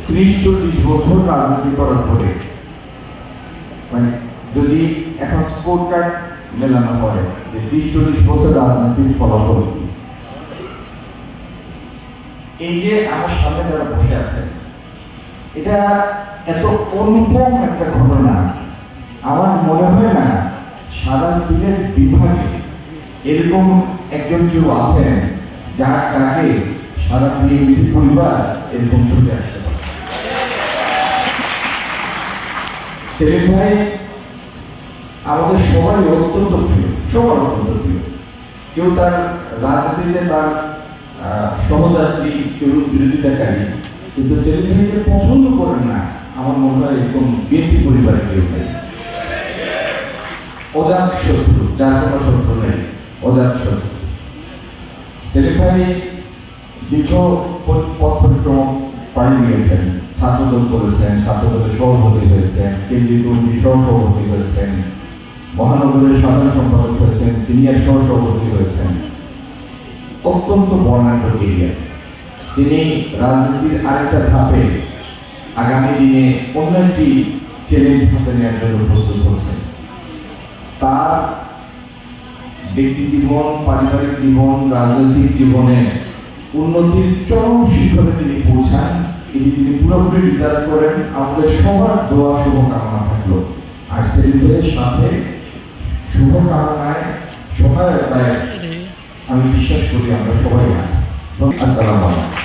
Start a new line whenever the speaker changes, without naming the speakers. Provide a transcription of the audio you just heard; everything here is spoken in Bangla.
30-40 বছর রাজনীতি করার পরে মানে যদি এখন স্কোর কার্ড মেলানো হয় যে 30-40 বছর রাজনীতির ফলাফল কি, এই যে আমার সামনে যারা বসে আছে, এটা এত অনুপম একটা ঘটনা আমার মনে হয় না সারা সিলেট বিভাগে এরকম একজন কেউ আছেন যার আগে সারা বিএনপি পরিবার এরকম ছুটে আসতে পারে। সেলিম ভাই আমাদের সবাই অত্যন্ত প্রিয়, সবার অত্যন্ত প্রিয়। কেউ তার রাজনীতিতে তার সহযাত্রী, কেউ বিরোধিতাকারী, কিন্তু সেলিম ভাইকে পছন্দ করেন না আমার মনে হয় এরকম বিএনপি পরিবারে কেউ নেই। অজাত শত্রু, যার কোনো শত্রু নেই, অজাত শত্রু। সেলিম ভাই দীর্ঘ পথ পরিক্রমা পাড়ি দিয়েছেন, ছাত্রদল করেছেন, ছাত্রদলের সভাপতি হয়েছেন, কেন্দ্রীয় কমিটির সহসভাপতি হয়েছেন, মহানগরের সাধারণ সম্পাদক হয়েছেন, সিনিয়র সহসভাপতি হয়েছেন। অত্যন্ত বর্ণাঢ্য কেরিয়ার। তিনি রাজনীতির আরেকটা ধাপে আগামী দিনে অন্য একটি চ্যালেঞ্জ হাতে নেওয়ার জন্য প্রস্তুত হচ্ছেন। তার ব্যক্তি জীবন, পারিবারিক জীবন, রাজনৈতিক জীবনে উন্নতির চরম শিখরে তিনি পৌঁছান, এটি তিনি পুরোপুরি রিজার্ভ করেন। আমাদের সবার দোয়া শুভকামনা থাকলো। আর সেলিমের সাথে শুভকামনায় সহায়তায় আমি বিশ্বাস করি আমরা সবাই আছি। আসসালামু আলাইকুম।